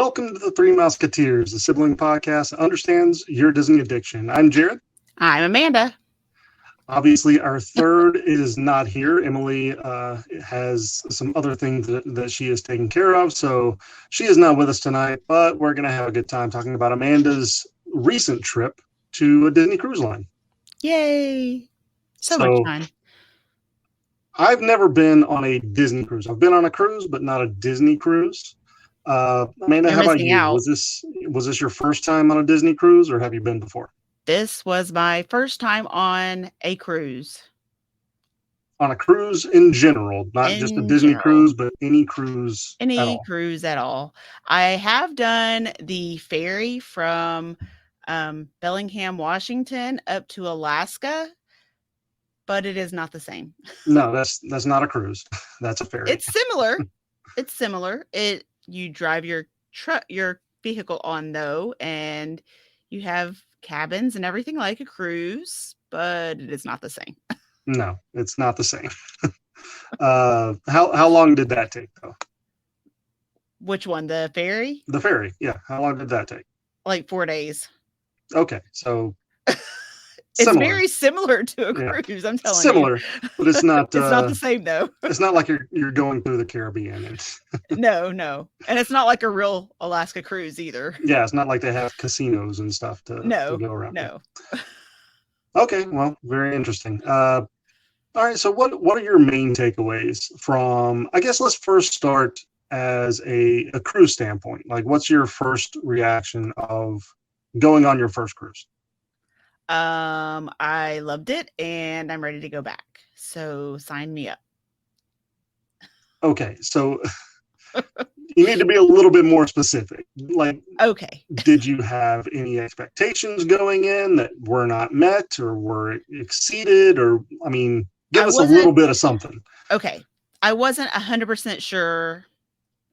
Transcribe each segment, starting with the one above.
Welcome to the Three Musketeers, the sibling podcast that understands your Disney addiction. I'm Jared. I'm Amanda. Obviously, our third is not here. Emily has some other things that she is taking care of, so she is not with us tonight, but we're going to have a good time talking about Amanda's recent trip to a Disney Cruise Line. Yay! So much fun. I've never been on a Disney cruise. I've been on a cruise, but not a Disney cruise. Amanda, You're how about missing you? out. Was this your first time on a Disney cruise, or have you been before? This was my first time on a cruise. On a cruise in general, not just a Disney cruise, but any cruise at all. Any cruise at all. I have done the ferry from Bellingham, Washington up to Alaska, but it is not the same. No, that's not a cruise. That's a ferry. It's similar. It's similar. You drive your vehicle on though, and you have cabins and everything like a cruise, but it is not the same. No, it's not the same. How long did that take though? Which one? The ferry? The ferry, yeah. How long did that take? Like 4 days. Okay, so it's very similar to a cruise. I'm telling you. But it's not. It's not the same though. It's not like you're going through the Caribbean. No, and it's not like a real Alaska cruise either. Yeah, it's not like they have casinos and stuff to go around. No. Okay, well, very interesting. All right, so what are your main takeaways from? I guess let's first start as a cruise standpoint. Like, what's your first reaction of going on your first cruise? I loved it and I'm ready to go back. So sign me up. Okay, so you need to be a little bit more specific. Like, okay, did you have any expectations going in that were not met or were exceeded? Or, I mean, give us a little bit of something. Okay, I wasn't 100% sure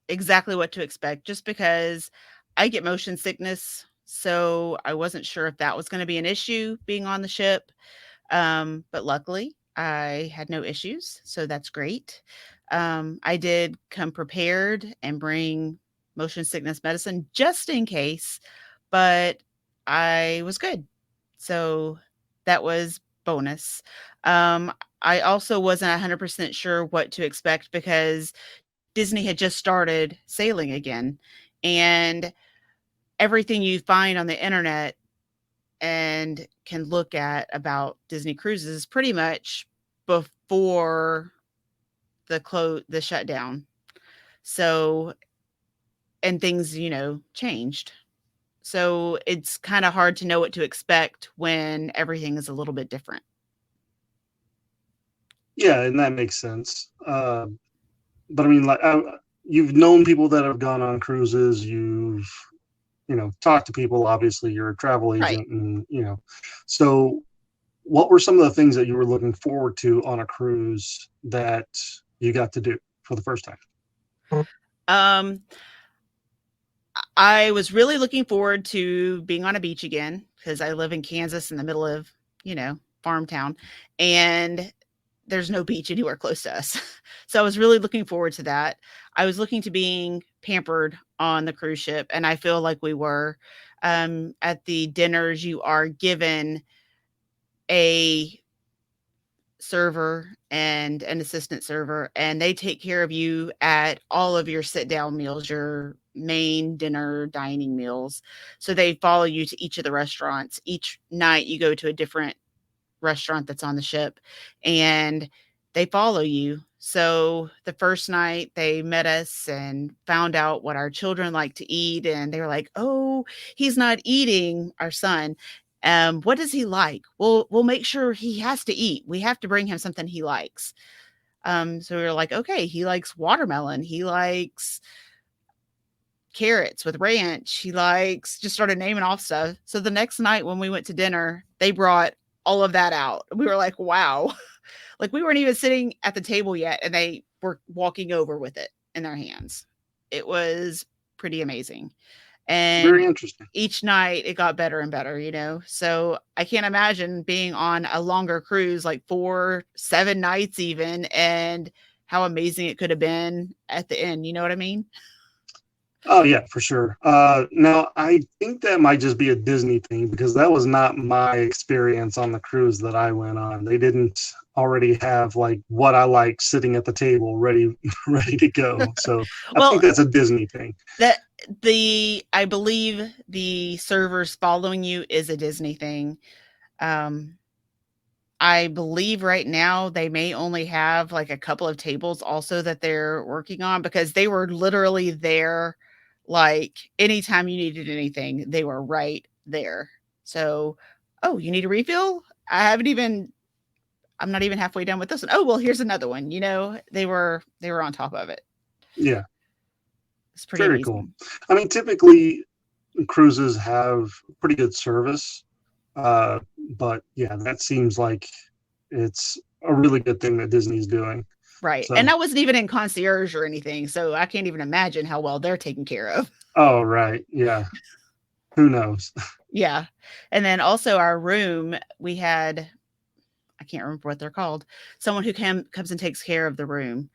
exactly what to expect just because I get motion sickness. So I wasn't sure if that was going to be an issue being on the ship. But luckily I had no issues. So that's great. I did come prepared and bring motion sickness medicine just in case, but I was good. So that was bonus. I also wasn't 100% sure what to expect because Disney had just started sailing again, and everything you find on the internet and can look at about Disney cruises is pretty much before the shutdown. So, and things, changed. So it's kind of hard to know what to expect when everything is a little bit different. Yeah, and that makes sense. But I mean, you've known people that have gone on cruises. You've, talked to people. Obviously, you're a travel agent, right. And so what were some of the things that you were looking forward to on a cruise that you got to do for the first time? I was really looking forward to being on a beach again because I live in Kansas in the middle of, farm town, and there's no beach anywhere close to us. So I was really looking forward to that. I was looking to being pampered on the cruise ship, and I feel like we were. At the dinners, you are given a server and an assistant server, and they take care of you at all of your sit-down meals, your main dinner dining meals. So they follow you to each of the restaurants. Each night you go to a different restaurant that's on the ship, and they follow you. So the first night they met us and found out what our children like to eat, and they were like, "Oh, he's not eating, our son. What does he like? We'll make sure he has to eat. We have to bring him something he likes." So we were like, okay, he likes watermelon. He likes carrots with ranch. He likes, just started naming off stuff. So the next night when we went to dinner, they brought all of that out. We were like, wow. Like, we weren't even sitting at the table yet, and they were walking over with it in their hands. It was pretty amazing. And very interesting. Each night it got better and better, So I can't imagine being on a longer cruise, like 4-7 nights even, and how amazing it could have been at the end. You know what I mean? Oh yeah, for sure. Now I think that might just be a Disney thing because that was not my experience on the cruise that I went on. They didn't already have like what I like sitting at the table ready ready to go. So I think Well, that's a Disney thing. that I believe the servers following you is a Disney thing. Um, I believe right now they may only have like a couple of tables also that they're working on because they were literally there. Like anytime you needed anything, they were right there. So, oh, you need a refill? I'm not even halfway done with this one. Oh, well, here's another one. They were on top of it. Yeah, It's pretty very cool. amazing. I mean, typically cruises have pretty good service, uh, but yeah, that seems like it's a really good thing that Disney's doing. Right. And So, that wasn't even in concierge or anything. So I can't even imagine how well they're taken care of. oh right, yeah. Who knows? Yeah. And then also our room, we had I can't remember what they're called. Someone who comes and takes care of the room.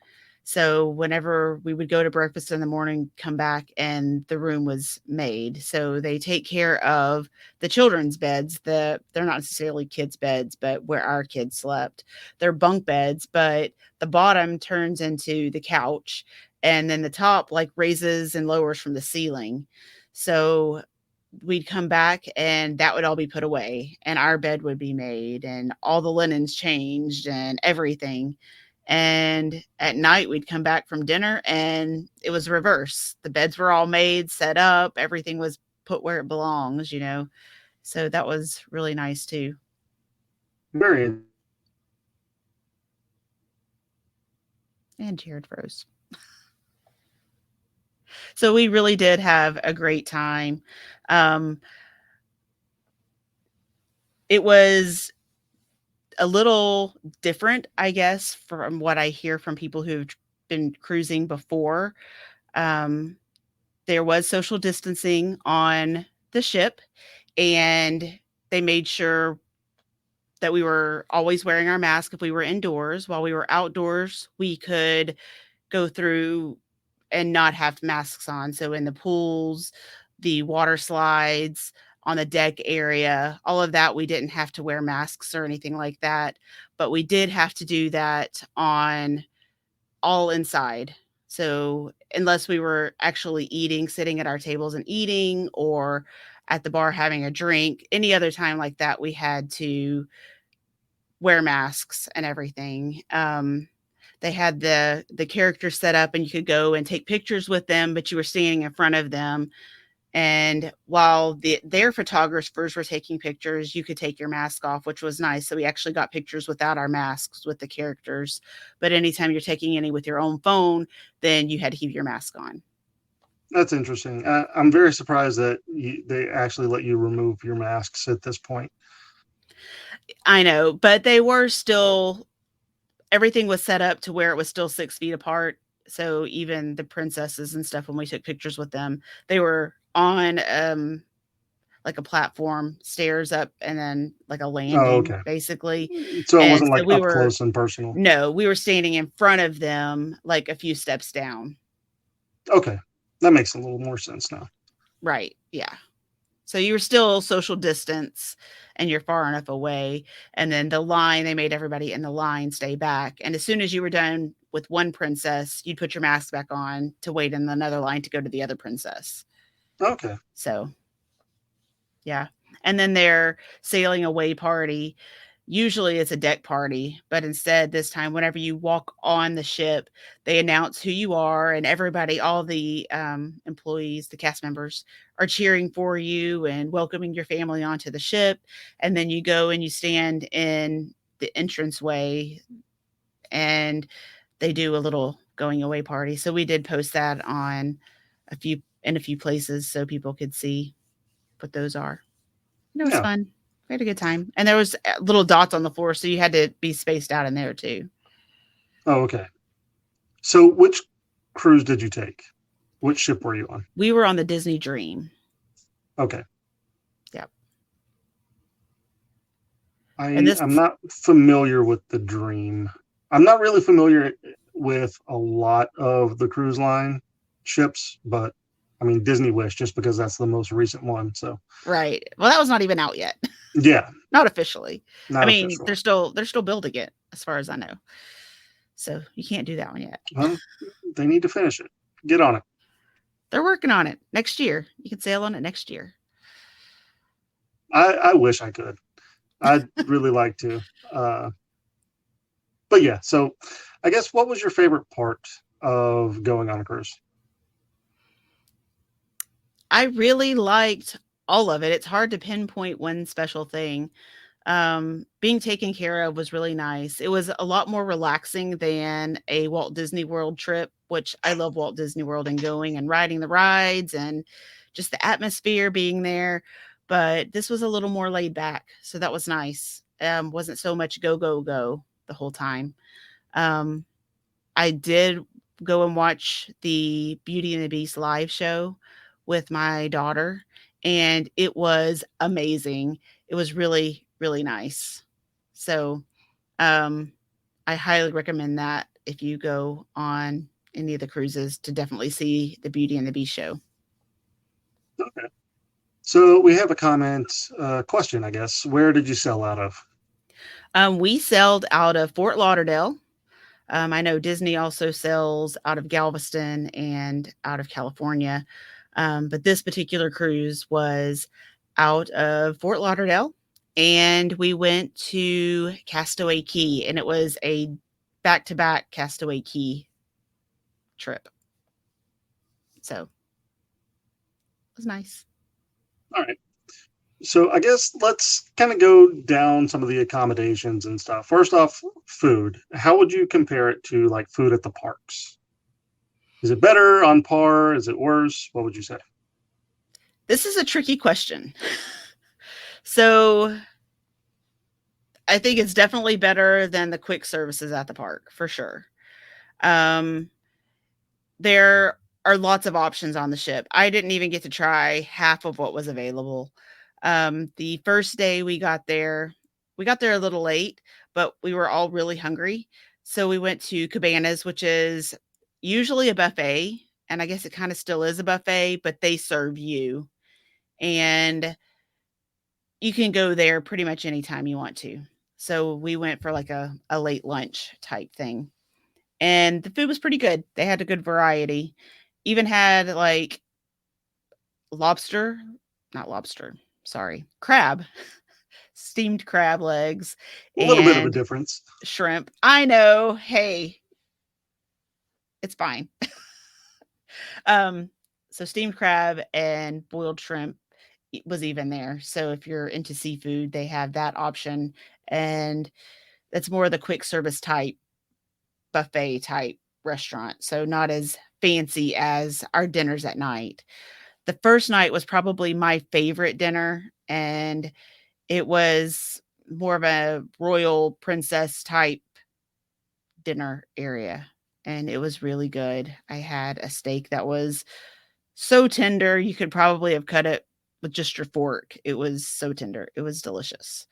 So whenever we would go to breakfast in the morning, come back and the room was made. So they take care of the children's beds. They're not necessarily kids' beds, but where our kids slept. They're bunk beds, but the bottom turns into the couch, and then the top like raises and lowers from the ceiling. So we'd come back and that would all be put away and our bed would be made and all the linens changed and everything. And at night we'd come back from dinner and it was reverse. The beds were all made, set up, everything was put where it belongs. So that was really nice too. Very. And Jared froze. So we really did have a great time. Um, it was a little different, I guess, from what I hear from people who've been cruising before. Um, there was social distancing on the ship, and they made sure that we were always wearing our mask if we were indoors. While we were outdoors, we could go through and not have masks on. So in the pools, the water slides, on the deck area, all of that, we didn't have to wear masks or anything like that. But we did have to do that on all inside. So unless we were actually eating, sitting at our tables and eating, or at the bar having a drink, any other time like that, we had to wear masks and everything. They had the characters set up and you could go and take pictures with them, but you were standing in front of them. And while their photographers were taking pictures, you could take your mask off, which was nice. So we actually got pictures without our masks with the characters. But anytime you're taking any with your own phone, then you had to keep your mask on. That's interesting. I'm very surprised that they actually let you remove your masks at this point. I know, but they were still, everything was set up to where it was still 6 feet apart. So even the princesses and stuff, when we took pictures with them, they were on like a platform, stairs up, and then like a Oh, landing, okay. basically. So it And wasn't so like up close and personal. no, we were standing in front of them, like a few steps down. Okay, that makes a little more sense now. Right. Yeah. So you were still social distance and you're far enough away. And then the line, they made everybody in the line stay back. And as soon as you were done with one princess, you'd put your mask back on to wait in another line to go to the other princess. Okay. So, yeah. And then their sailing away party, usually it's a deck party, but instead this time, whenever you walk on the ship, they announce who you are, and everybody, all the employees, the cast members, are cheering for you and welcoming your family onto the ship. And then you go and you stand in the entranceway, and they do a little going away party. So we did post that on a few places so people could see what those are. And it was Yeah. fun. We had a good time. And there was little dots on the floor, so you had to be spaced out in there too. Oh, okay. So which cruise did you take? Which ship were you on? We were on the Disney Dream. Okay. Yep. And this I'm not familiar with the Dream. I'm not really familiar with a lot of the cruise line ships, but I mean, Disney Wish, just because that's the most recent one. So Right. Well, that was not even out yet. yeah, Not officially. I not mean, officially. they're still building it as far as I know. So you can't do that one yet. Well, they need to finish it. Get on it. They're working on it next year. You can sail on it next year. I wish I could. I'd really like to. Uh, but yeah, so I guess what was your favorite part of going on a cruise? I really liked all of it. It's hard to pinpoint one special thing. Being taken care of was really nice. It was a lot more relaxing than a Walt Disney World trip, which I love Walt Disney World and going and riding the rides and just the atmosphere being there. But this was a little more laid back. So that was nice. Wasn't so much go, go, go the whole time. Um, I did go and watch the Beauty and the Beast live show with my daughter, and it was amazing. It was really, really nice. So, um, I highly recommend that if you go on any of the cruises to definitely see the Beauty and the Beast show. Okay. So we have a comment, question, I guess. Where did you sell out of? We sailed out of Fort Lauderdale. I know Disney also sells out of Galveston and out of California. But this particular cruise was out of Fort Lauderdale. And we went to Castaway Key, and it was a back to back Castaway Key trip. So it was nice. All right. So I guess let's kind of go down some of the accommodations and stuff. First off, food. How would you compare it to like food at the parks? Is it better, on par? Is it worse? What would you say? This is a tricky question. So I think it's definitely better than the quick services at the park for sure. Um, there are lots of options on the ship. I didn't even get to try half of what was available. The first day we got there a little late, but we were all really hungry. So we went to Cabanas, which is usually a buffet. And I guess it kind of still is a buffet, but they serve you. And you can go there pretty much anytime you want to. So we went for like a late lunch type thing. And the food was pretty good. They had a good variety. Even had like lobster, not lobster, sorry, crab, steamed crab legs A little bit of a and difference. shrimp. I know. Hey, it's fine. um, so steamed crab and boiled shrimp was even there. So if you're into seafood, they have that option. And that's more of the quick service type buffet type restaurant. So not as fancy as our dinners at night. The first night was probably my favorite dinner, and it was more of a royal princess type dinner area, and it was really good. I had a steak that was so tender, you could probably have cut it with just your fork. It was so tender. It was delicious.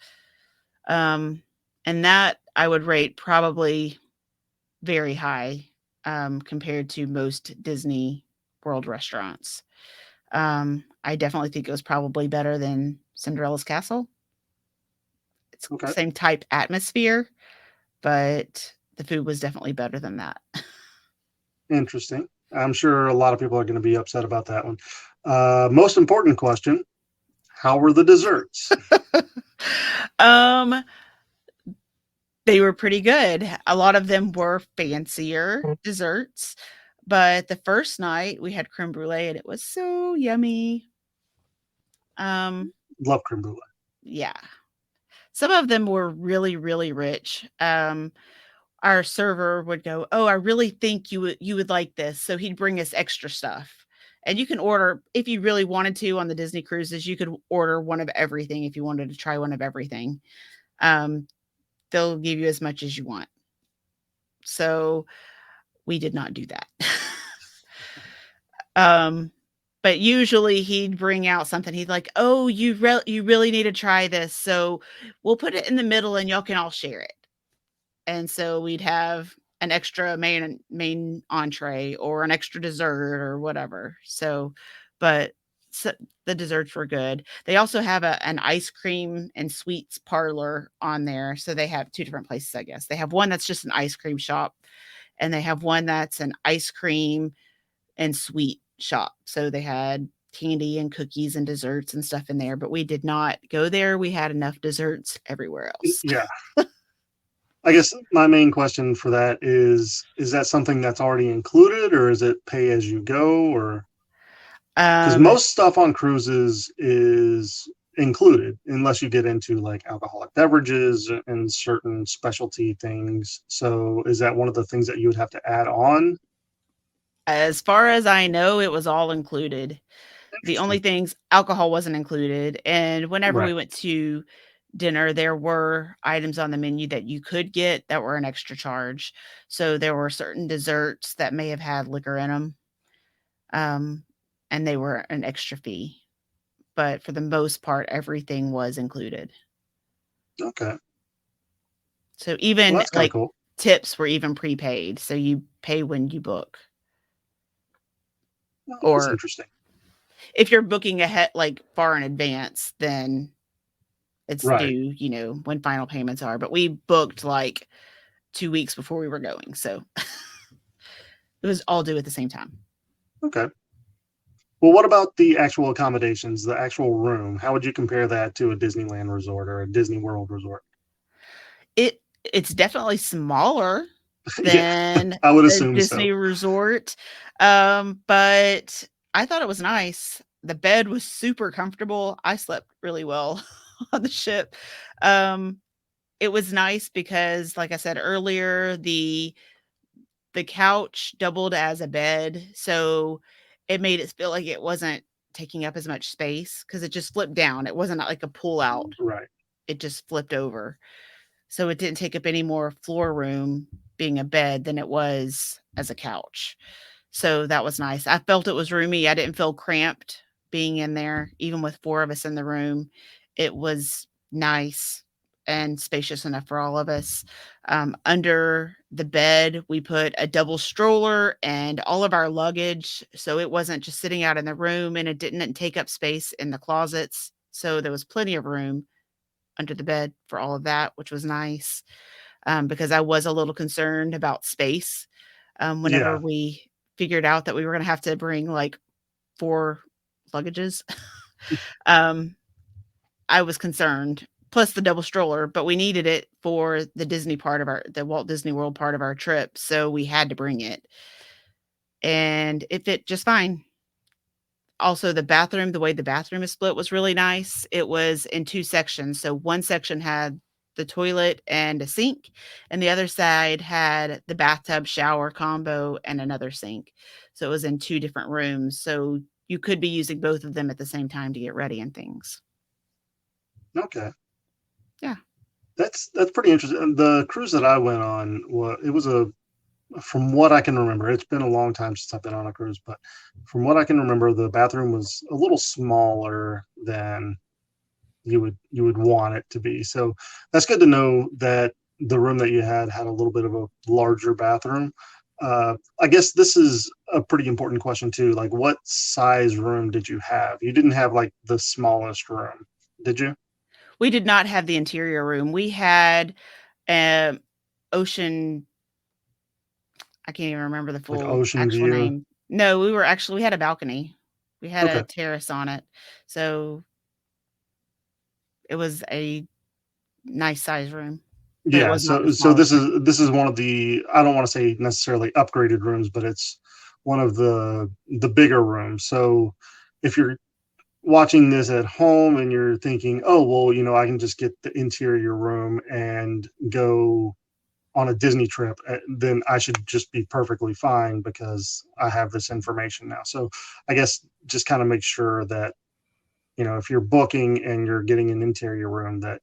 Um, and that I would rate probably very high, compared to most Disney World restaurants. I definitely think it was probably better than Cinderella's Castle. It's the Okay. same type atmosphere, but the food was definitely better than that. Interesting. I'm sure a lot of people are going to be upset about that one. Most important question: how were the desserts? um, they were pretty good. A lot of them were fancier desserts, but the first night we had creme brulee and it was so yummy. Um, Love creme brulee. yeah. Some of them were really, really rich. Our server would go, "Oh, I really think you would like this." So he'd bring us extra stuff. And you can order if you really wanted to on the Disney cruises, you could order one of everything if you wanted to try one of everything. Um, they'll give you as much as you want. So we did not do that. um, but usually he'd bring out something. He'd like, "Oh, you really need to try this. So we'll put it in the middle and y'all can all share it." And so we'd have an extra main entree or an extra dessert or whatever. So, but so the desserts were good. They also have an ice cream and sweets parlor on there. So they have two different places, I guess. They have one that's just an ice cream shop, and they have one that's an ice cream and sweet shop. So they had candy and cookies and desserts and stuff in there, but we did not go there. We had enough desserts everywhere else. Yeah. I guess my main question for that is that something that's already included, or is it pay as you go, or because Um, most stuff on cruises is included unless you get into like alcoholic beverages and certain specialty things. So is that one of the things that you would have to add on? as far as I know, it was all included. The only Interesting. things alcohol wasn't included, and whenever we Right. went to dinner, there were items on the menu that you could get that were an extra charge. So there were certain desserts that may have had liquor in them, um, and they were an extra fee. But for the most part, everything was included. Okay. So Well, even that's kind of like cool. tips were even prepaid. So you pay when you book. Well, that's Or interesting. if you're booking ahead like far in advance, then it's Right. due, when final payments are. But we booked like 2 weeks before we were going. So it was all due at the same time. Okay. Well, what about the actual accommodations, the actual room? How would you compare that to a Disneyland resort or a Disney World resort? It's definitely smaller Yeah, than I would a assume so. Disney resort, but I thought it was nice. The bed was super comfortable. I slept really well on the ship. Um, it was nice because, like I said earlier, the couch doubled as a bed, so it made it feel like it wasn't taking up as much space because it just flipped down. It wasn't like a pull out. Right. It just flipped over. So it didn't take up any more floor room being a bed than it was as a couch. So that was nice. I felt it was roomy. I didn't feel cramped being in there, even with four of us in the room. It was nice and spacious enough for all of us. Under the bed, we put a double stroller and all of our luggage. So it wasn't just sitting out in the room, and it didn't take up space in the closets. So there was plenty of room under the bed for all of that, which was nice, because I was a little concerned about space. Whenever Yeah. we figured out that we were going to have to bring like four luggages, um, I was concerned. Plus the double stroller, but we needed it for the Walt Disney World part of our trip, so we had to bring it, and it fit just fine. Also, the way the bathroom is split was really nice. It was in two sections. So one section had the toilet and a sink, and the other side had the bathtub shower combo and another sink. So it was in two different rooms. So you could be using both of them at the same time to get ready and things. Okay. Yeah. That's pretty interesting. The cruise that I went on, it was from what I can remember, it's been a long time since I've been on a cruise, but from what I can remember, the bathroom was a little smaller than you would want it to be. So that's good to know that the room that you had a little bit of a larger bathroom. I guess this is a pretty important question too. Like, what size room did you have? You didn't have like the smallest room, did you? We did not have the interior room. We had um ocean I can't even remember the Like full ocean actual view? name. No, we had a balcony. We had a Okay. terrace on it. So it was a nice size room, but it Yeah. was not the So smallest this room. is one of the, I don't want to say necessarily upgraded rooms, but it's one of the bigger rooms. So if you're watching this at home and you're thinking, oh, well, I can just get the interior room and go on a Disney trip, then I should just be perfectly fine because I have this information now. So I guess just kind of make sure that, if you're booking and you're getting an interior room, that,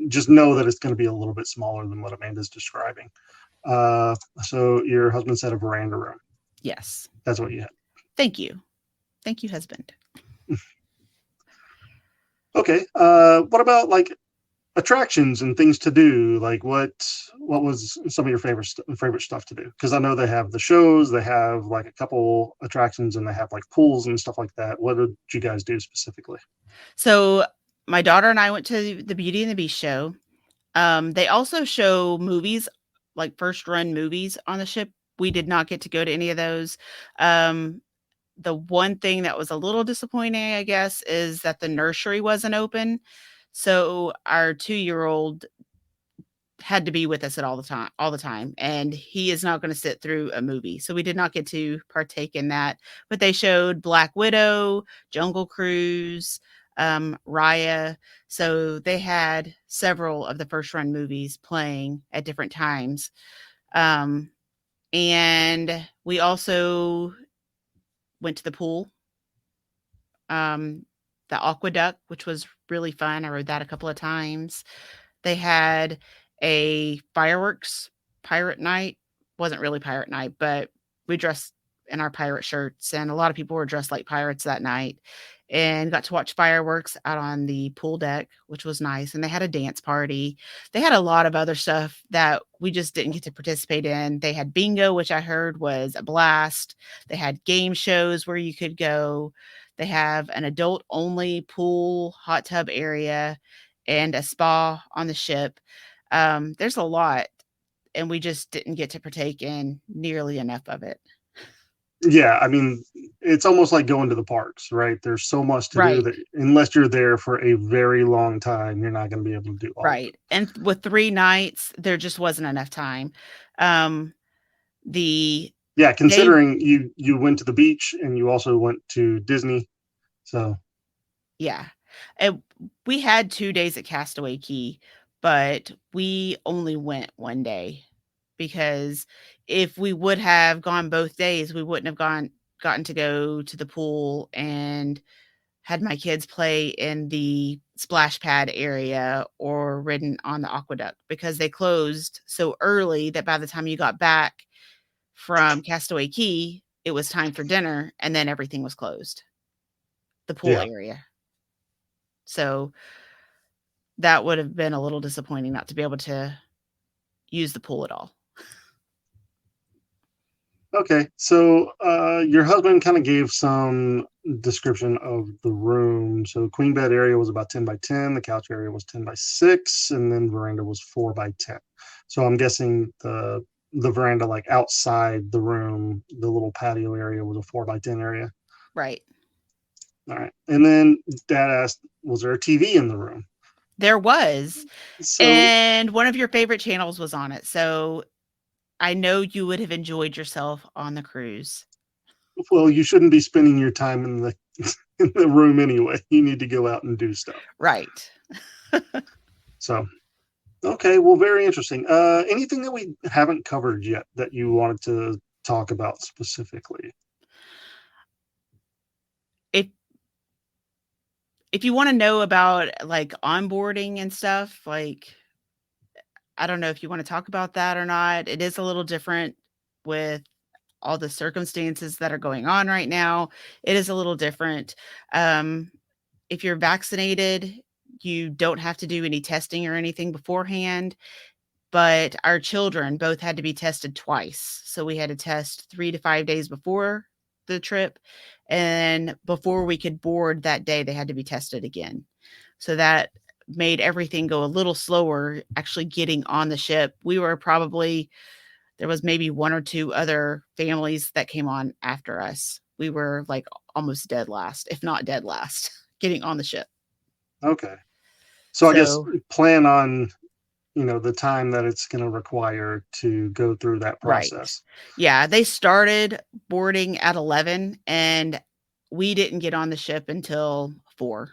just know that it's going to be a little bit smaller than what Amanda's describing. So your husband said a veranda room. Yes. That's what you had. Thank you. Thank you, husband. Okay. What about like attractions and things to do. Like what was some of your favorite stuff to do? Because I know they have the shows, they have like a couple attractions, and they have like pools and stuff like that. What did you guys do specifically? So my daughter and I went to the Beauty and the Beast show. They also show movies, like first run movies on the ship. We did not get to go to any of those. Um, the one thing that was a little disappointing, I guess, is that the nursery wasn't open. So our 2-year-old had to be with us at all the time, and he is not going to sit through a movie. So we did not get to partake in that. But they showed Black Widow, Jungle Cruise, Raya. So they had several of the first run movies playing at different times. Um, and we also went to the pool, the aqueduct, which was really fun. I rode that a couple of times. They had a fireworks pirate night. Wasn't really pirate night, but we dressed in our pirate shirts, and a lot of people were dressed like pirates that night, and got to watch fireworks out on the pool deck, which was nice. And they had a dance party. They had a lot of other stuff that we just didn't get to participate in. They had bingo, which I heard was a blast. They had game shows where you could go. They have an adult only pool, hot tub area, and a spa on the ship. There's a lot, and we just didn't get to partake in nearly enough of it. Yeah, I mean, it's almost like going to the parks, right? There's so much to do Right, that unless you're there for a very long time, you're not going to be able to do all of it. right. And with 3 nights, there just wasn't enough time. Um, the Yeah, day considering you went to the beach and you also went to Disney, so Yeah. And we had 2 days at Castaway Cay, but we only went 1 day, because if we would have gone both days, we wouldn't have gotten to go to the pool and had my kids play in the splash pad area or ridden on the aqueduct, because they closed so early that by the time you got back from Castaway Cay, it was time for dinner, and then everything was closed, the pool yeah. area. So that would have been a little disappointing not to be able to use the pool at all. Okay, so your husband kind of gave some description of the room. So queen bed area was about 10 by 10, the couch area was 10 by 6, and then veranda was 4 by 10. So I'm guessing the veranda, like outside the room, the little patio area was a 4 by 10 area. Right. All right. And then dad asked, was there a TV in the room? There was, So, and one of your favorite channels was on it. So I know you would have enjoyed yourself on the cruise. well, you shouldn't be spending your time in the in the room anyway. You need to go out and do stuff. Right. So, okay, well, very interesting. Anything that we haven't covered yet that you wanted to talk about specifically? If if you want to know about like onboarding and stuff, like I don't know if you want to talk about that or not. It is a little different with all the circumstances that are going on right now. It is a little different. Um, if you're vaccinated, you don't have to do any testing or anything beforehand. But our children both had to be tested twice. So we had to test 3 to 5 days before the trip. And before we could board that day, they had to be tested again. So that made everything go a little slower actually getting on the ship. There was maybe 1 or 2 other families that came on after us. We were like almost dead last, if not dead last, getting on the ship. Okay. So I guess So, plan on, the time that it's going to require to go through that right. process. Yeah, they started boarding at 11, and we didn't get on the ship until 4.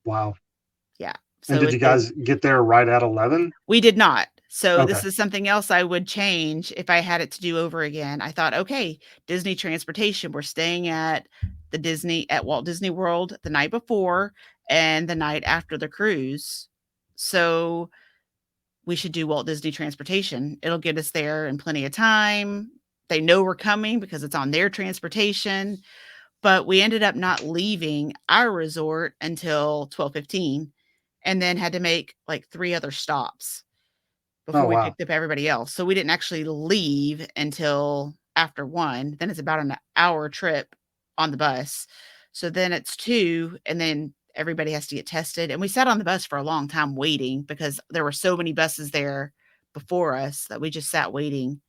Wow. Yeah. And So did you guys get there right at 11? we did not. So Okay. this is something else I would change if I had it to do over again. I thought, okay, Disney transportation. We're staying at Walt Disney World the night before and the night after the cruise. So we should do Walt Disney transportation. It'll get us there in plenty of time. They know we're coming because it's on their transportation. But we ended up not leaving our resort until 12:15, and then had to make like 3 other stops before Oh, we wow. picked up everybody else. So we didn't actually leave until after 1. Then it's about an hour trip on the bus. So then it's 2, and then everybody has to get tested. And we sat on the bus for a long time waiting because there were so many buses there before us that we just sat waiting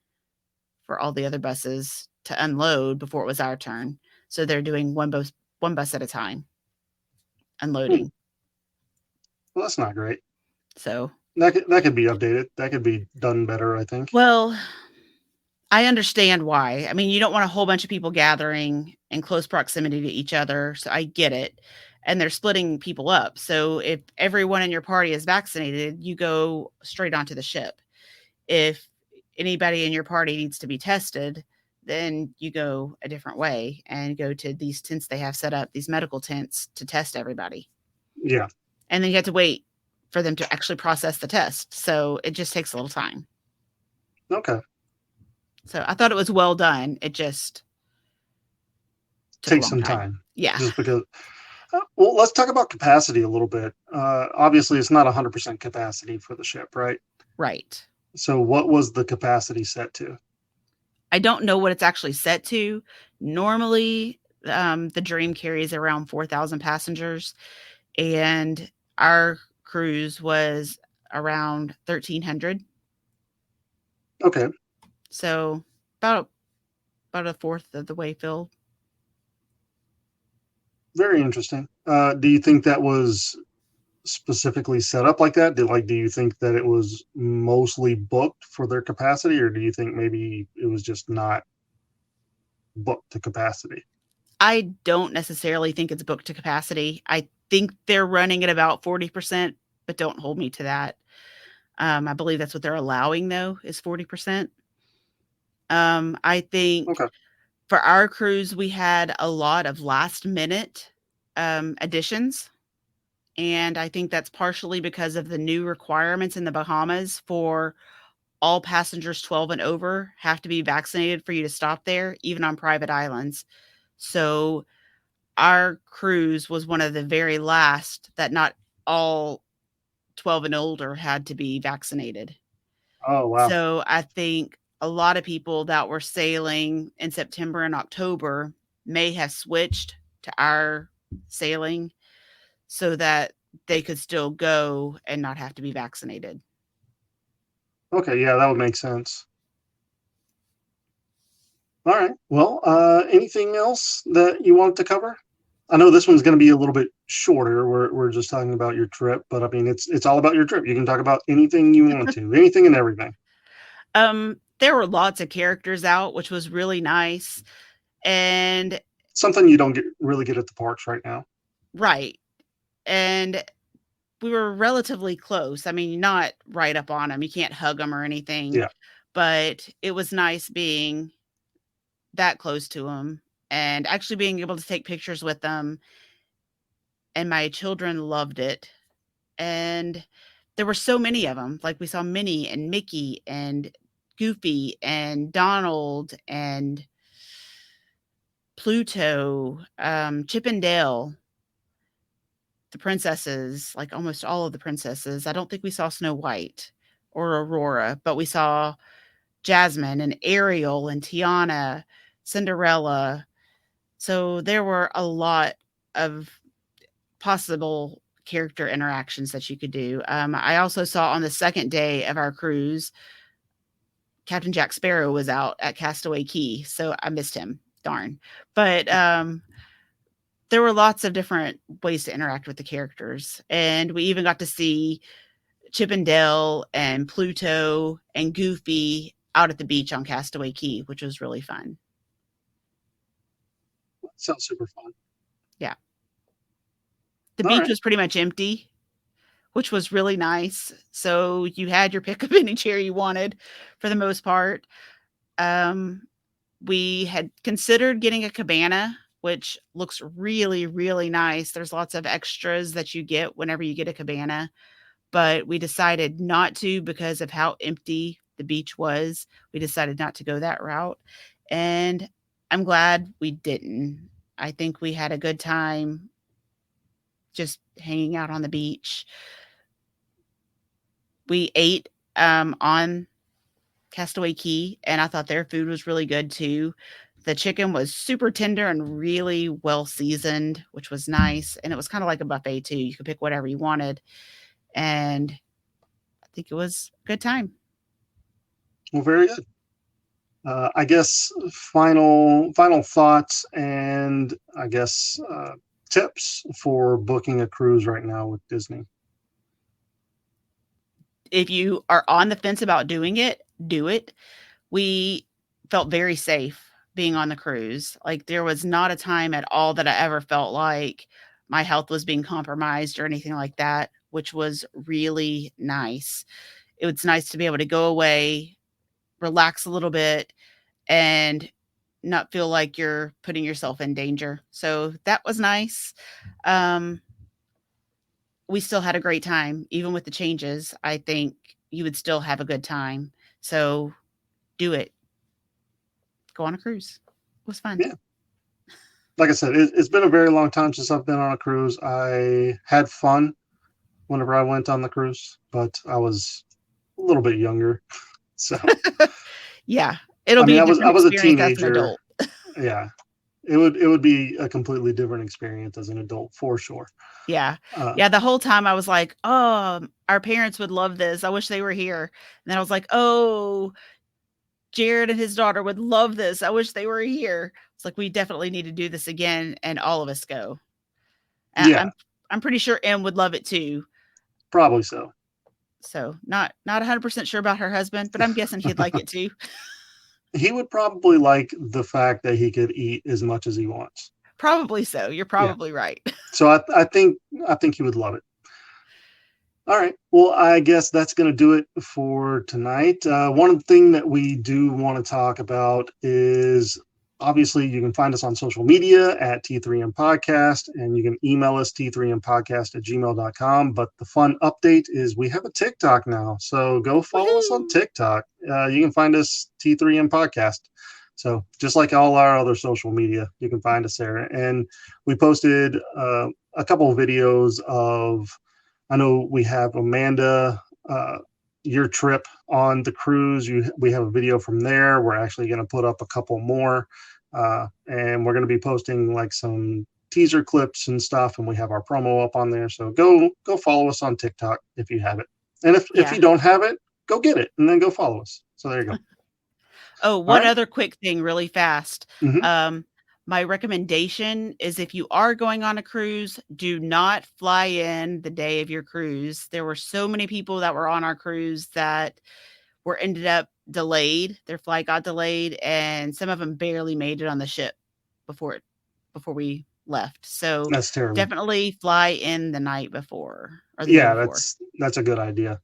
for all the other buses to unload before it was our turn. So they're doing one bus at a time Hmm. unloading. Well, that's not great. So, That could be updated. That could be done better, I think. well, I understand why. I mean, you don't want a whole bunch of people gathering in close proximity to each other, so I get it. And they're splitting people up. So if everyone in your party is vaccinated, you go straight onto the ship. If anybody in your party needs to be tested, then you go a different way and go to these tents they have set up, these medical tents to test everybody. Yeah. And then you have to wait for them to actually process the test. So it just takes a little time. Okay. So I thought it was well done. It just took a Take long some time. time Yeah, just because. Well, let's talk about capacity a little bit. Obviously, it's not 100% capacity for the ship, right? right. So, what was the capacity set to? I don't know what it's actually set to. Normally, the Dream carries around 4,000 passengers, and our cruise was around 1,300. Okay. So about a fourth of the way filled. Very interesting. Do you think that was specifically set up like that? Do you think that it was mostly booked for their capacity, or do you think maybe it was just not booked to capacity? I don't necessarily think it's booked to capacity. I think they're running at about 40%, but don't hold me to that. I believe that's what they're allowing, though, is 40%. I think Okay. for our cruise, we had a lot of last minute additions. And I think that's partially because of the new requirements in the Bahamas for all passengers 12 and over have to be vaccinated for you to stop there, even on private islands. So our cruise was one of the very last that not all 12 and older had to be vaccinated. Oh, wow. So I think a lot of people that were sailing in September and October may have switched to our sailing so that they could still go and not have to be vaccinated. Okay. Yeah, that would make sense. All right. Well, anything else that you wanted to cover? I know this one's going to be a little bit shorter. We're just talking about your trip, but I mean, it's all about your trip. You can talk about anything you want to, anything and everything. There were lots of characters out, which was really nice. And Something you don't really get at the parks right now. right. And we were relatively close. I mean, not right up on them. You can't hug them or anything, Yeah. but it was nice being that close to them and actually being able to take pictures with them. And my children loved it. And there were so many of them. Like we saw Minnie and Mickey and Goofy and Donald and Pluto, Chip and Dale, the princesses, like almost all of the princesses. I don't think we saw Snow White or Aurora, but we saw Jasmine and Ariel and Tiana, Cinderella. So there were a lot of possible character interactions that you could do. I also saw on the second day of our cruise, Captain Jack Sparrow was out at Castaway Key, so I missed him. Darn. But there were lots of different ways to interact with the characters. And we even got to see Chip and Dale and Pluto and Goofy out at the beach on Castaway Key, which was really fun. Sounds super fun. Yeah. The All beach right. was pretty much empty, which was really nice. So you had your pick of any chair you wanted for the most part. Um, we had considered getting a cabana, which looks really, really nice. There's lots of extras that you get whenever you get a cabana, but we decided not to because of how empty the beach was. We decided not to go that route. And I'm glad we didn't. I think we had a good time just hanging out on the beach. We ate on Castaway Key, and I thought their food was really good too. The chicken was super tender and really well seasoned, which was nice. And it was kind of like a buffet too. You could pick whatever you wanted. And I think it was a good time. Well, very good. I guess final thoughts and I guess tips for booking a cruise right now with Disney. If you are on the fence about doing it, do it. We felt very safe being on the cruise. Like there was not a time at all that I ever felt like my health was being compromised or anything like that, which was really nice. It was nice to be able to go away, relax a little bit, and not feel like you're putting yourself in danger. So that was nice. Um, we still had a great time, even with the changes. I think you would still have a good time. So do it. Go on a cruise. It was fun. Yeah. Like I said, it's been a very long time since I've been on a cruise. I had fun whenever I went on the cruise, but I was a little bit younger. So yeah, it'll I be mean, a I different was a experience as an teenager. adult. Yeah, it would be a completely different experience as an adult for sure. Yeah. Uh, Yeah, the whole time I was like, "Oh, our parents would love this. I wish they were here." And then I was like, "Oh, Jared and his daughter would love this. I wish they were here." It's like we definitely need to do this again and all of us go. yeah, I'm pretty sure Em would love it too. probably so. So, not 100% sure about her husband, but I'm guessing he'd like it too. He would probably like the fact that he could eat as much as he wants. Probably so. You're Yeah. probably right. So I think he would love it. All right. Well, I guess that's going to do it for tonight. One thing that we do want to talk about is obviously you can find us on social media at T3M Podcast, and you can email us t3mpodcast@gmail.com. But the fun update is we have a TikTok now. So go follow us on Woohoo! TikTok. You can find us T3M Podcast. So just like all our other social media, you can find us there. And we posted a couple of videos of, I know we have Amanda, your trip on the cruise. We have a video from there. We're actually going to put up a couple more, and we're going to be posting like some teaser clips and stuff. And we have our promo up on there. So go follow us on TikTok if you have it, and if Yeah. you don't have it, go get it and then go follow us. So there you go. Oh, All one right. other quick thing really fast. Mm-hmm. Um, my recommendation is if you are going on a cruise, do not fly in the day of your cruise. There were so many people that were on our cruise that were ended up delayed. Their flight got delayed, and some of them barely made it on the ship before we left. So That's terrible. definitely fly in the night before or the day Yeah, before. that's a good idea.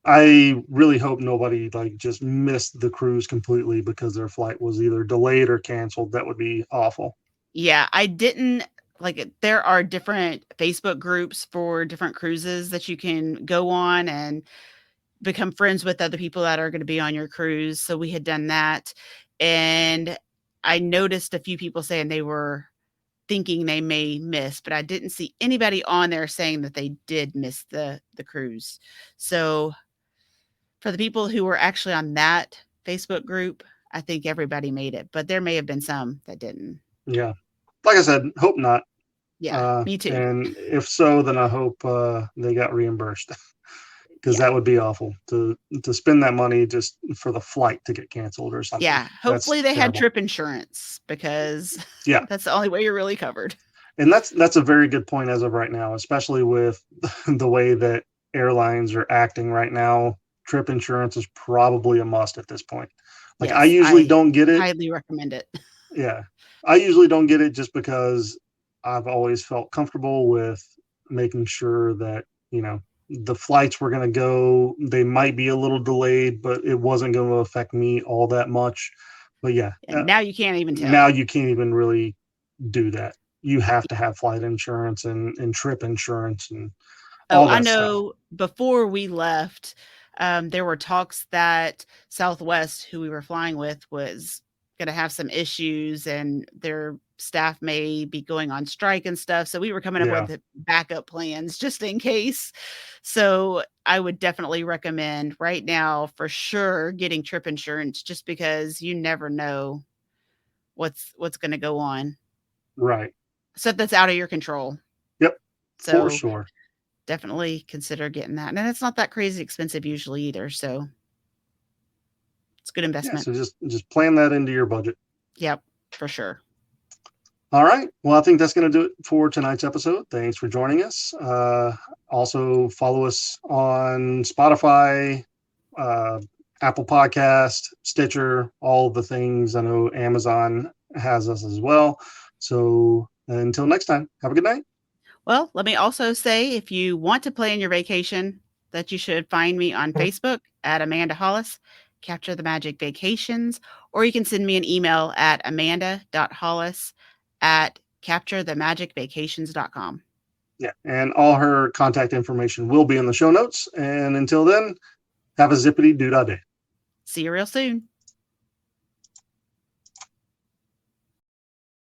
I really hope nobody like just missed the cruise completely because their flight was either delayed or canceled. That would be awful. Yeah, I didn't like it. There are different Facebook groups for different cruises that you can go on and become friends with other people that are going to be on your cruise. So we had done that. And I noticed a few people saying they were thinking they may miss, but I didn't see anybody on there saying that they did miss the cruise. So for the people who were actually on that Facebook group, I think everybody made it, but there may have been some that didn't. Yeah. Like I said, hope not. Yeah, me too. And if so, then I hope they got reimbursed because Yeah. that would be awful to spend that money just for the flight to get canceled or something. Yeah. That's Hopefully they had terrible. trip insurance because Yeah. that's the only way you're really covered. And that's a very good point as of right now, especially with the way that airlines are acting right now. Trip insurance is probably a must at this point. Like I Yes, usually I don't get it. highly recommend it. Yeah. I usually don't get it just because I've always felt comfortable with making sure that, the flights were going to go, they might be a little delayed, but it wasn't going to affect me all that much. But yeah, And now you can't even now tell. you can't even really do that. You have to have flight insurance and trip insurance and Oh, all I that stuff. know before we left, there were talks that Southwest, who we were flying with, was going to have some issues, and they're staff may be going on strike and stuff. So we were coming up with backup plans just in case. So I would definitely recommend right now for sure getting trip insurance, just because you never know what's going to go on. Right. Stuff that's out of your control. Yep. So for sure. Definitely consider getting that. And it's not that crazy expensive usually either. So it's a good investment. Yeah, so just plan that into your budget. Yep, for sure. All right. Well, I think that's going to do it for tonight's episode. Thanks for joining us. Also, follow us on Spotify, Apple Podcast, Stitcher, all the things. I know Amazon has us as well. So until next time, have a good night. Well, let me also say, if you want to plan your vacation, that you should find me on Facebook at amanda.hollis, Capture the Magic Vacations, or you can send me an email at amanda.hollis at capturethemagicvacations.com. Yeah, and all her contact information will be in the show notes. And until then, have a zippity-doo-dah day. See you real soon.